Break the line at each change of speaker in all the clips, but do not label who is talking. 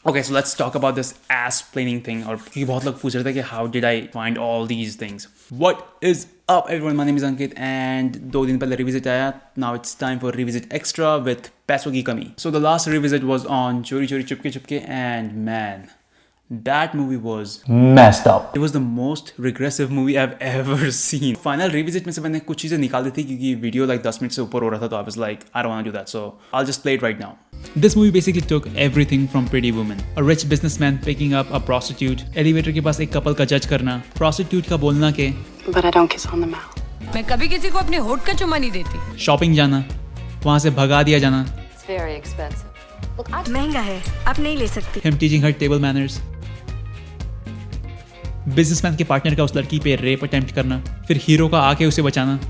Okay, so let's talk about this ass planning thing. और क्योंकि बहुत लोग पूछ रहे थे कि how did I find all these things? What is up everyone? My name is Ankit and 2 दिन पहले revisit आया. Now it's time for revisit extra with पैसों की कमी. So the last revisit was on चोरी चोरी Chupke Chupke and man, that movie was messed up. It was the most regressive movie I've ever seen. Final revisit में से मैंने कुछ चीज़ें निकाल दी थी क्योंकि वीडियो like 10 मिनट से ऊपर हो रहा था तो I was like I don't want to do that, so I'll just play it right now. This movie basically took everything from Pretty Woman. A rich businessman picking up a prostitute, elevator के पास एक couple का judge करना, prostitute का बोलना के
But I don't kiss on the mouth.
मैं कभी किसी को अपने होठ का चुम्मा नहीं देती.
shopping जाना, वहाँ से भगा दिया जाना,
It's very expensive.
महंगा है, आप नहीं ले सकती.
him teaching her table manners, businessman के partner का उस लड़की पे rape attempt करना, फिर हीरो का आके उसे बचाना.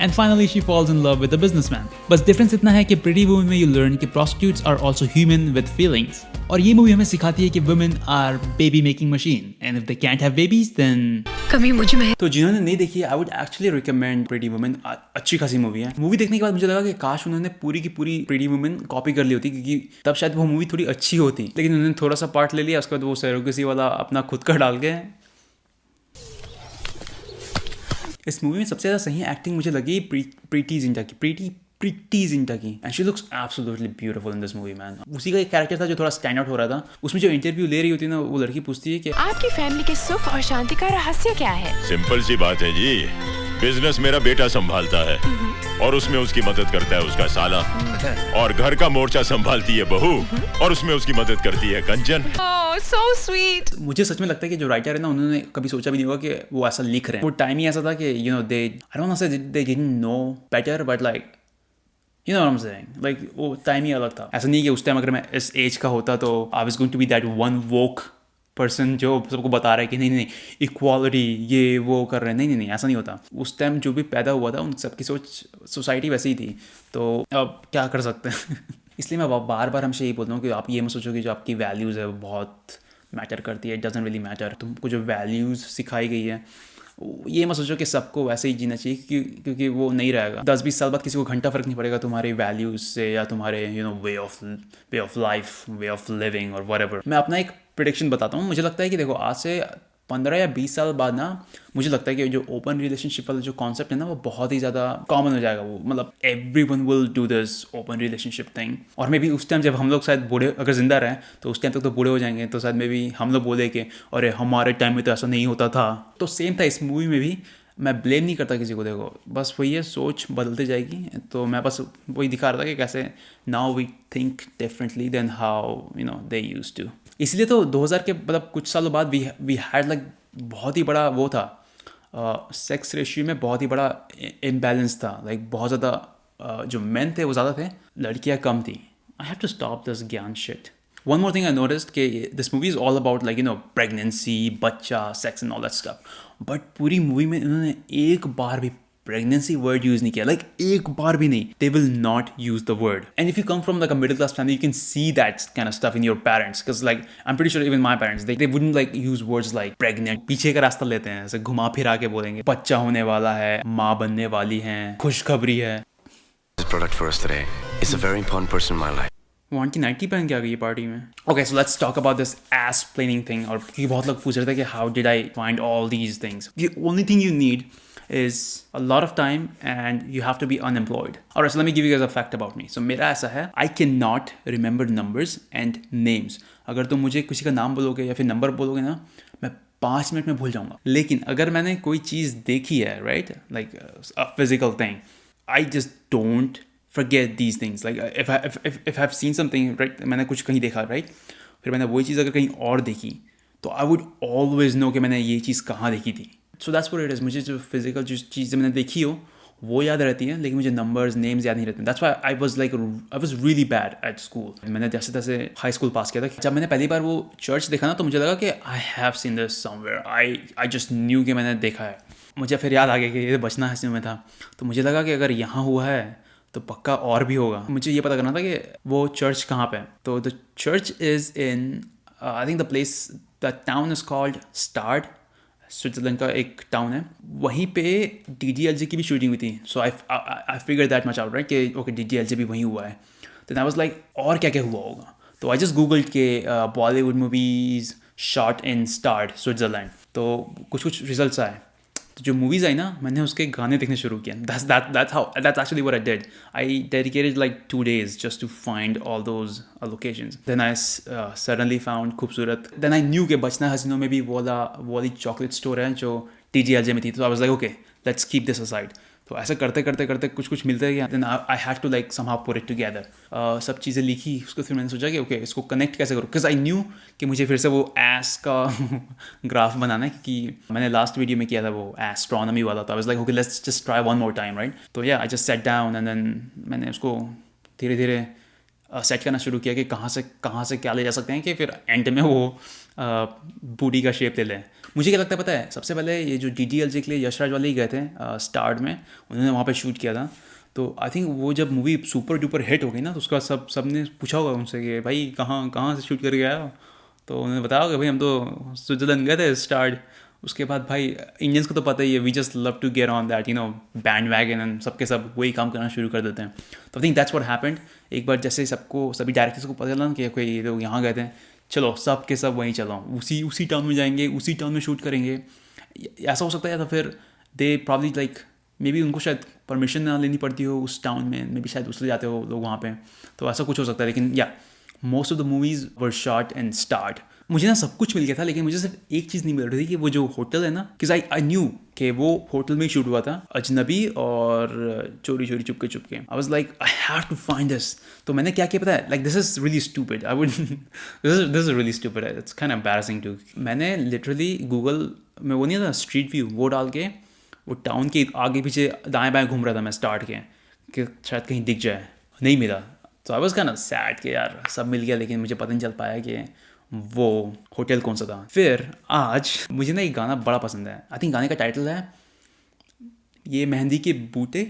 And finally she falls in love with the businessman. बस difference इतना है कि Pretty Woman में you learn कि prostitutes are also human with feelings. और ये मूवी हमें सिखाती है कि women are baby making machine and if they can't have babies then
कभी मुझ में.
तो जिन्होंने नहीं देखी है I would actually recommend Pretty Woman. अच्छी खासी मूवी है. मूवी देखने के बाद मुझे लगा कि काश उन्होंने पूरी की पूरी Pretty Woman कॉपी कर ली होती क्योंकि तब शायद वो मूवी थोड़ी अच्छी होती, लेकिन उन्होंने थोड़ा सा पार्ट ले लिया, उसके बाद वो सरोगेसी वाला अपना खुद का डाल के. इस मूवी में सबसे ज़्यादा सही एक्टिंग मुझे लगी प्रीति जिंटा की. प्रीति जिंटा की and she looks absolutely beautiful in this movie man. उसी का एक कैरेक्टर था जो थोड़ा स्टैंड आउट हो रहा था. उसमें जो इंटरव्यू ले रही होती है ना, वो लड़की पूछती है कि
आपकी फैमिली के सुख और शांति का रहस्य क्या है?
सिंपल सी बात है जी, बिजनेस मेरा बेटा संभालता है और उसमें उसकी मदद करता है उसका साला, और घर का मोर्चा संभालती है बहू और उसमें उसकी मदद करती है कंचन.
Oh, so sweet.
मुझे सच में लगता है कि जो राइटर है ना, उन्होंने कभी सोचा भी नहीं होगा कि वो ऐसा लिख रहे हैं. वो टाइम ही ऐसा था कि you know they I don't know say they didn't know better but like you know what I am saying, like वो टाइम ही अलग था. ऐसा नहीं कि उस टाइम अगर मैं इस एज का होता तो I was going to be that one woke person जो सबको बता रहा है कि नहीं नहीं इक्वालिटी ये वो कर रहे हैं. नहीं, ऐसा नहीं होता. उस टाइम जो भी पैदा हुआ था उन सबकी सोच सोसाइटी वैसे ही थी, तो अब क्या कर सकते हैं. इसलिए मैं बार बार हमसे यही बोलता हूँ कि आप ये मत सोचो कि जो आपकी वैल्यूज़ है वो बहुत मैटर करती है. It doesn't really matter. तुमको जो वैल्यूज़ सिखाई गई है ये मत सोचो कि सबको वैसे ही जीना चाहिए क्योंकि वो नहीं रहेगा. 10-20 साल बाद किसी को घंटा फ़र्क नहीं पड़ेगा तुम्हारे वैल्यूज़ से या तुम्हारे you know way of life, way of living और व्हाटएवर. मैं अपना एक प्रेडिक्शन बताता हूँ. मुझे लगता है कि देखो आज से 15 या 20 साल बाद ना, मुझे लगता है कि जो ओपन रिलेशनशिप वाला जो कॉन्सेप्ट है ना, वो बहुत ही ज़्यादा कॉमन हो जाएगा. वो मतलब everyone will do this open relationship thing. और मे बी उस टाइम जब हम लोग शायद बूढ़े अगर जिंदा रहें तो उस टाइम तक तो बूढ़े हो जाएंगे, तो शायद मे बी हम लोग बोले कि अरे हमारे टाइम में तो ऐसा नहीं होता था. तो सेम था इस मूवी में भी. मैं ब्लेम नहीं करता किसी को. देखो बस वही है, सोच बदलती जाएगी. तो मैं बस वही दिखा रहा था कि कैसे now we think differently then how you know they used to. इसलिए तो 2000 के मतलब कुछ सालों बाद वी हैड लाइक बहुत ही बड़ा वो था, सेक्स रेशियो में बहुत ही बड़ा इम्बैलेंस था. लाइक बहुत ज़्यादा जो मेन थे वो ज़्यादा थे, लड़कियाँ कम थी. I have to stop this ज्ञान shit. One more thing I noticed कि this movie is all about like you know pregnancy, बच्चा, sex and all that stuff. But पूरी मूवी में इन्होंने एक बार भी pregnancy word use नहीं किया. Like एक बार भी नहीं. They will not use the word. And if you come from like a middle class family, you can see that kind of stuff in your parents. Because like I'm pretty sure even my parents they wouldn't like use words like pregnant. पीछे का रास्ता लेते हैं, ऐसे घुमा फिरा के बोलेंगे बच्चा होने वाला है, माँ बनने वाली है, खुशखबरी है.
This product for us today is a very important person in my life.
वो आंटी नाइटी पहन के आ गई पार्टी में. Okay so let's talk about this S planning thing. और क्योंकि बहुत लोग पूछ रहे थे कि how did I find all these things. The only thing you need is a lot of time and you have to be unemployed. Alright, so let me give you guys a fact about me. So मेरा ऐसा है, I cannot remember numbers and names. अगर तुम मुझे किसी का नाम बोलोगे या फिर नंबर बोलोगे ना, मैं 5 मिनट में भूल जाऊंगा. लेकिन अगर मैंने कोई चीज़ देखी है, right, like a physical thing, I just don't forget these things. Like if I've seen something, right, मैंने कुछ कहीं देखा, right, फिर मैंने वही चीज़ अगर कहीं और देखी तो I would always know कि मैंने ये चीज़ कहाँ देखी थी. So that's what it is. मुझे जो फिजिकल जो चीज़ें मैंने देखी हो वो याद रहती है, लेकिन मुझे नंबर्स नेम्स याद नहीं रहते. That's why I was really bad at school. मैंने जैसे तैसे हाई स्कूल पास किया था. जब मैंने पहली बार वो चर्च देखा ना, तो मुझे लगा कि I have seen this somewhere. I just knew कि मैंने देखा है. मुझे फिर याद आ गया कि ये बचना हंसी में था. तो मुझे लगा कि अगर यहाँ हुआ है तो पक्का और भी होगा. मुझे ये पता करना था कि वो चर्च कहाँ पे है. तो the church is in I think the town is called स्टार्ड. स्विट्ज़रलैंड का एक टाउन है. वहीं पे DDLJ की भी शूटिंग हुई थी. So I figure that much out, right, कि ओके DDLJ भी वहीं हुआ है. तो आई वाज लाइक और क्या क्या हुआ होगा. तो आई जस्ट गूगल्ड के बॉलीवुड मूवीज शॉट इन स्टार्ड स्विट्ज़रलैंड, तो कुछ रिजल्ट्स आए। तो जो मूवीज़ आई ना, मैंने उसके गाने देखने शुरू किया। That's actually what I did. I dedicated like 2 days just to find all those locations. Then I suddenly found खूबसूरत। Then I knew कि बचना हसीनों में भी वाली चॉकलेट स्टोर है जो TGLJ में थी। तो I was like, okay, let's keep this aside. तो ऐसा करते करते कुछ मिलता गया। Then I had to like somehow put it together. सब चीज़ें लिखी, उसको फिर मैंने सोचा कि ओके इसको कनेक्ट कैसे करूँ, बिकॉज आई न्यू कि मुझे फिर से वो एस का ग्राफ बनाना है, क्योंकि मैंने लास्ट वीडियो में किया था वो एस्ट्रोनॉमी वाला। तो I was like okay let's just try one more time, right. तो या I just set down and then मैंने उसको धीरे धीरे सेट करना शुरू किया कि कहाँ से क्या ले जा सकते हैं कि फिर एंड में वो बूटी का शेप ले लें। मुझे क्या लगता है पता है, सबसे पहले ये जो DDLJ के लिए यशराज वाले ही गए थे स्टार्ट में, उन्होंने वहाँ पे शूट किया था। तो आई थिंक वो जब मूवी सुपर डुपर हिट हो गई ना, तो उसका सब ने पूछा होगा उनसे कि भाई कहाँ से शूट करके आया हो। तो उन्होंने बताया होगा भाई हम तो स्विट्ज़रलैंड गए थे स्टार्ट। उसके बाद भाई इंडियंस को तो पता ही है, we just love to get on that bandwagon and सबके सब वही काम करना शुरू कर देते हैं। तो I think that's what happened. एक बार जैसे सभी डायरेक्टर्स को पता चला कि कोई ये लोग यहाँ गए थे, चलो सब के सब वहीं चलो, उसी टाउन में जाएंगे, उसी टाउन में शूट करेंगे। ऐसा हो सकता है। तो फिर they probably like may be उनको शायद परमिशन ना लेनी पड़ती हो उस टाउन में, मे बी शायद उससे जाते हो लोग वहाँ पे, तो ऐसा कुछ हो सकता है। लेकिन या most of the movies were shot and start. मुझे ना सब कुछ मिल गया था, लेकिन मुझे सिर्फ एक चीज़ नहीं मिल रही थी कि वो जो होटल है ना, कि आई न्यू कि वो होटल में ही शूट हुआ था, अजनबी और चोरी चुपके। I was like I have to find this. तो मैंने क्या किया पता है, like this is really stupid, I would this is really stupid, it's kind of embarrassing to. मैंने लिटरली गूगल में वो नहीं था स्ट्रीट व्यू, वो डाल के वो टाउन के आगे पीछे दाएं बाएं घूम रहा था मैं स्टार्ट के, कि शायद कहीं दिख जाए, नहीं मिला। तो I was kind of sad कि यार सब मिल गया, लेकिन मुझे पता नहीं चल पाया कि वो होटल कौन सा था। फिर आज मुझे ना एक गाना बड़ा पसंद है, आई थिंक गाने का टाइटल है ये मेहंदी के बूटे।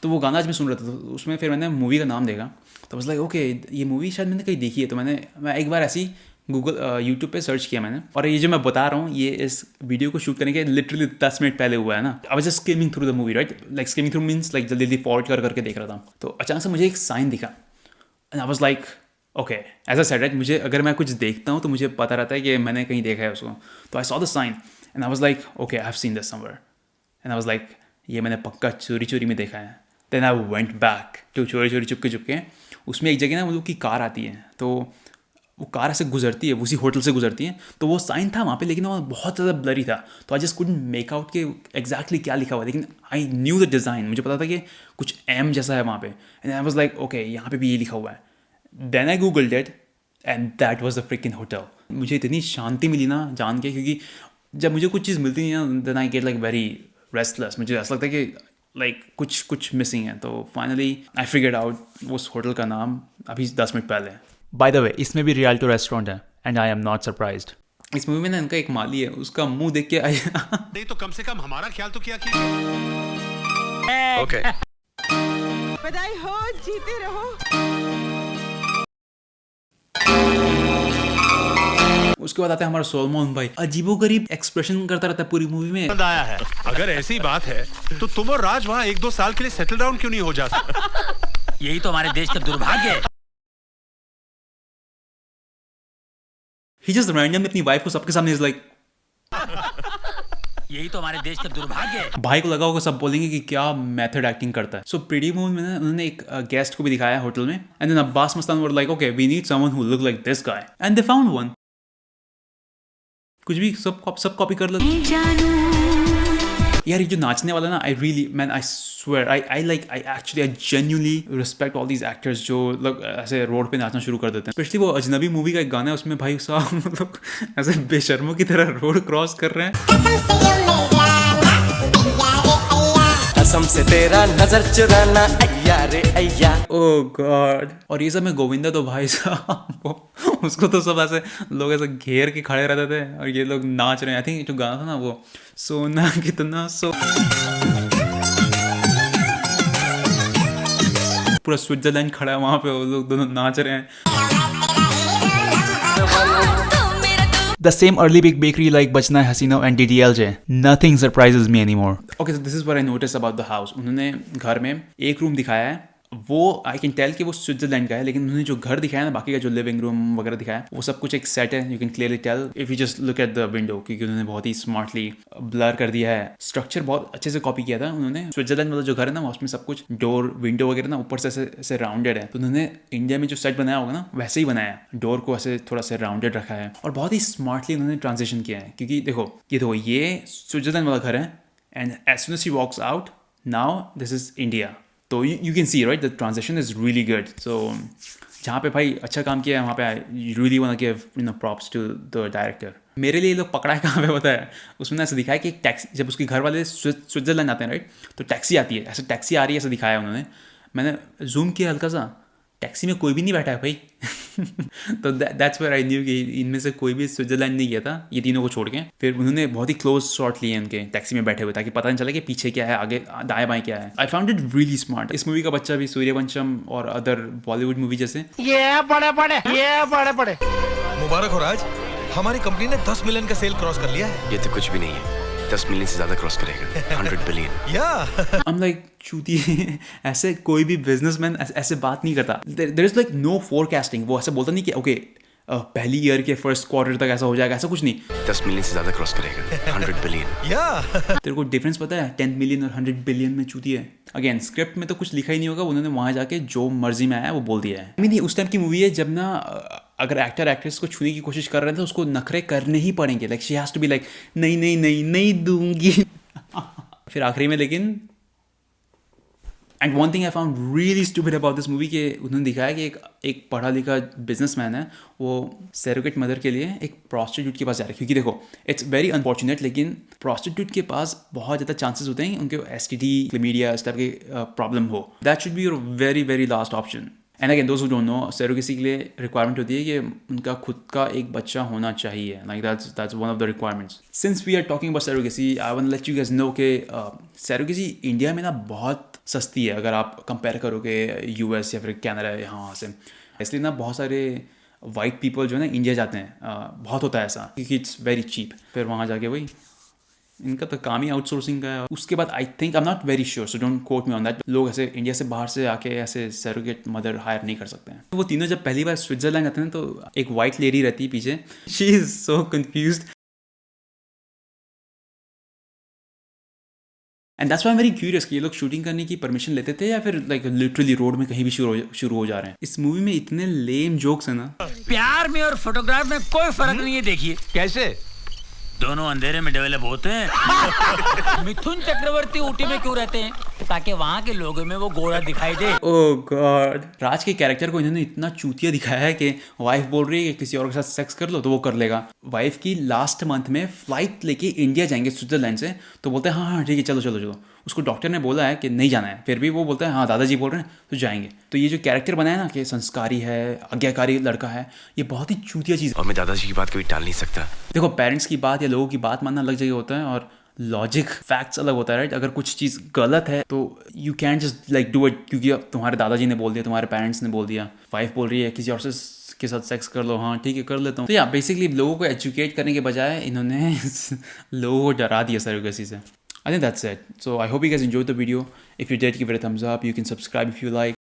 तो वो गाना आज मैं सुन रहा था, तो उसमें फिर मैंने मूवी का नाम देखा, तो बस लाइक ओके ये मूवी शायद मैंने कहीं देखी है। तो मैं एक बार ऐसी गूगल यूट्यूब पे सर्च किया मैंने, और ये जो मैं बता रहा हूँ ये इस वीडियो को शूट करने के लिटरली 10 मिनट पहले हुआ है ना। I was just skimming through the movie, right, like skimming through means like जल्दी फॉरवर्ड करके देख रहा था। तो अचानक से मुझे एक साइन दिखा and I was like okay as I said, right, मुझे अगर मैं कुछ देखता हूँ तो मुझे पता रहता है कि मैंने कहीं देखा है उसको। तो I saw the sign and I was like okay I have seen this somewhere, and I was like ये मैंने पक्का चोरी में देखा है। Then I went back to चोरी चुपके। उसमें एक जगह ना वो लोग की कार आती है, तो वो कार ऐसे गुजरती है, उसी होटल से गुजरती है। तो वो साइन था वहाँ पे, लेकिन वो बहुत ज़्यादा ब्लरी था, तो I just couldn't make out के एग्जैक्टली क्या लिखा हुआ, लेकिन आई न्यू द डिज़ाइन, मुझे पता था कि कुछ एम जैसा है वहाँ पे। And I was like okay यहाँ पे भी ये लिखा हुआ है। Then I googled it and that was the freaking hotel. मुझे इतनी शांति मिली ना जान के, क्योंकि जब मुझे कुछ चीज़ मिलती है ना, then I get like very restless. मुझे ऐसा लगता है कि लाइक कुछ मिसिंग है। तो फाइनली आई फिगर्ड आउट उस होटल का नाम अभी 10 मिनट पहले। बाय द वे इसमें भी रियल्टो रेस्टोरेंट है and I am not surprised. इस मूवी में ना इनका एक माली है, उसका मुंह देख के
नहीं तो कम से कम हमारा ख्याल तो किया कीजिए।
Okay.
बधाई हो, जीते रहो।
उसके बाद आता है हमारा सोलमन भाई, अजीबोगरीब एक्सप्रेशन करता रहता है पूरी मूवी में।
पसंद आया है। अगर ऐसी बात है तो तुम और राज वहाँ 1-2 साल के लिए सेटल डाउन क्यों नहीं हो जाता?
यही तो हमारे देश का दुर्भाग्य है।
He just randomly अपनी वाइफ को सबके सामने is like
यही तो हमारे देश का दुर्भाग्य है।
भाई को लगा होगा सब बोलेंगे कि क्या मेथड एक्टिंग करता है। सो प्रीटी मूवी में उन्होंने एक गेस्ट को भी दिखाया होटल में, and then Abbas Mastan were like okay we need someone who look like this guy, and they found one. कुछ भी सब कॉपी कर लेते यार। ये जो नाचने वाला ना, I really man I swear I genuinely respect all these actors जो लोग ऐसे रोड पे नाचना शुरू कर देते हैं। स्पेशली वो अजनबी मूवी का एक गाना है, उसमें भाई साहब मतलब ऐसे बेशर्मों की तरह रोड क्रॉस कर रहे हैं।
कसम से तेरा नजर चुराना अय्या रे अय्या।
ओह गॉड। और ये सब में गोविंदा तो भाई साहब उसको तो सब ऐसे लोग ऐसे घेर के खड़े रहते थे और ये लोग नाच रहे हैं। आई थिंक जो गाना था ना वो सोना कितना सो, पूरा स्विट्जरलैंड खड़ा है वहां पे, वो लोग दोनों नाच रहे हैं। The same early big bakery like Bachna Hasino and DDLJ. Nothing surprises me anymore. Okay, so this is what I noticed about the house. उन्होंने घर में एक रूम दिखाया है वो आई कैन टेल कि वो स्विट्जरलैंड का है, लेकिन उन्होंने जो घर दिखाया ना, बाकी का जो लिविंग रूम वगैरह दिखाया, वो सब कुछ एक सेट है. You can clearly tell if you just look at the window, क्योंकि उन्होंने बहुत ही स्मार्टली ब्लर कर दिया है. स्ट्रक्चर बहुत अच्छे से कॉपी किया था उन्होंने. स्विट्जरलैंड वाला जो घर है ना, उसमें सब कुछ डोर विंडो वगैरह ना ऊपर से ऐसे राउंडेड है. तो उन्होंने इंडिया में जो सेट बनाया होगा ना, वैसे ही बनाया है. डोर को ऐसे थोड़ा सा राउंडेड रखा है और बहुत ही स्मार्टली उन्होंने ट्रांजिशन किया है. क्योंकि देखो ये स्विट्जरलैंड वाला घर है, and as soon as she walks out, now this is India. तो you can see right the transition is really good. So जहाँ पे भाई अच्छा काम किया है, वहाँ पे I really want to give props to the director. मेरे लिए लोग पकड़ा है कहाँ पे पता है, उसमें ऐसा दिखाया कि एक टैक्सी, जब उसके घर वाले स्विट्जरलैंड आते हैं राइट, तो टैक्सी आती है, ऐसे टैक्सी आ रही है, ऐसा दिखाया उन्होंने. मैंने जूम किया हल्का सा, टैक्सी में कोई भी नहीं बैठा है भाई. तो दैट्स वेयर आई न्यू कि इनमें से कोई भी स्विट्जरलैंड नहीं गया था, ये तीनों को छोड़ के. फिर उन्होंने बहुत ही क्लोज शॉट लिए उनके टैक्सी में बैठे हुए, ताकि पता नहीं चले कि पीछे क्या है, आगे दाएं बाएं क्या है. I found it really smart. इस मूवी का बच्चा भी सूर्यवंशम और अदर बॉलीवुड मूवी जैसे
मुबारक हो राज, हमारी कंपनी ने 10 मिलियन का सेल क्रॉस कर लिया है.
ये तो कुछ भी नहीं है. 10 मिलियन से ज्यादा क्रॉस करेगा. 100 बिलियन.
या
I'm like चूती. ऐसे कोई भी बिजनेसमैन ऐसे बात नहीं करता. There is like no forecasting. वो ऐसे बोलता नहीं कि ओके पहली ईयर के फर्स्ट क्वार्टर तक ऐसा हो जाएगा, ऐसा कुछ नहीं.
10 मिलियन से ज्यादा क्रॉस करेगा. 100 बिलियन.
या
तेरे को डिफरेंस पता है 10 मिलियन और 100 बिलियन में चूती है. अगेन स्क्रिप्ट में तो कुछ लिखा ही नहीं होगा, उन्होंने वहाँ जाके जो मर्जी में आया वो बोल दिया है. नहीं, उस टाइम की मूवी है जब ना अगर एक्टर एक्ट्रेस को छूने की कोशिश कर रहे थे तो उसको नखरे करने ही पड़ेंगे. Like she has to be like नहीं दूंगी. फिर आखिरी में लेकिन and one thing I found really stupid about this movie कि उन्होंने दिखाया कि एक पढ़ा लिखा बिजनेसमैन है, वो सैरोगेट मदर के लिए एक प्रॉस्टिट्यूट के पास जा रहा है. क्योंकि देखो इट्स वेरी अनफॉर्चुनेट, लेकिन प्रॉस्टिट्यूट के पास बहुत ज़्यादा चांसेस होते हैं उनके STD क्लेमीडिया इस टाइप के प्रॉब्लम हो. That should be your very very last option. And again those who don't know, surrogacy के लिए रिक्वायरमेंट होती है कि उनका खुद का एक बच्चा होना चाहिए. Like that's one of the requirements. Since we are talking about surrogacy, I want let you guys know कि सैरोगेसी इंडिया में ना बहुत सस्ती है अगर आप कंपेयर करोगे US या फिर कनाडा यहाँ से. इसलिए ना बहुत सारे वाइट पीपल जो है ना इंडिया जाते हैं, बहुत होता है ऐसा, क्योंकि इट्स वेरी चीप. फिर वहाँ जाके वही इनका तो काम ही आउटसोर्सिंग का है. उसके बाद I think I am not very sure, so don't quote me on that, लोग ऐसे इंडिया से बाहर से आके ऐसे सैरोगेट मदर हायर नहीं कर सकते हैं. तो वो तीनों जब पहली बार स्विट्जरलैंड आते हैं तो एक वाइट लेडी रहती है पीछे. She is so confused. And that's why I am very curious कि ये लोग शूटिंग करने की परमिशन लेते थे या फिर लाइक लिटरली रोड में कहीं भी शुरू हो जा रहे हैं. इस मूवी में इतने लेम जोक्स हैं ना.
प्यार में और फोटोग्राफ में कोई फर्क नहीं है. देखिए कैसे दोनों अंधेरे में डेवलप होते हैं. मिथुन चक्रवर्ती ऊटी में क्यों रहते हैं? ताकि वहाँ के लोगों में वो गोरा दिखाई दे.
ओह गॉड. राज के कैरेक्टर को इन्होंने इतना चूतिया दिखाया है कि वाइफ बोल रही है कि किसी और के साथ सेक्स कर लो तो वो कर लेगा. वाइफ की लास्ट मंथ में फ्लाइट लेके इंडिया जाएंगे स्विट्जरलैंड से, तो बोलते हैं हाँ ठीक है चलो. उसको डॉक्टर ने बोला है कि नहीं जाना है, फिर भी वो बोलता है हाँ दादाजी बोल रहे हैं तो जाएंगे. तो ये जो कैरेक्टर बनाया ना कि संस्कारी है, आज्ञाकारी लड़का है, ये बहुत ही चूतिया चीज़ है.
और मैं दादाजी की बात कभी टाल नहीं सकता.
देखो पेरेंट्स की बात या लोगों की बात मानना अलग जगह होता है और लॉजिक फैक्ट्स अलग होता है राइट. अगर कुछ चीज़ गलत है तो you can just like do it, क्योंकि अब तुम्हारे दादाजी ने बोल दिया, तुम्हारे पेरेंट्स ने बोल दिया, वाइफ बोल रही है किसी और से के साथ सेक्स कर लो, हाँ ठीक है कर लेता हूँ. तो या बेसिकली लोगों को एजुकेट करने के बजाय इन्होंने लोगों को डरा दिया सैरोगेसी से. I think that's it. So I hope you guys enjoyed the video. If you did, give it a thumbs up. You can subscribe if you like.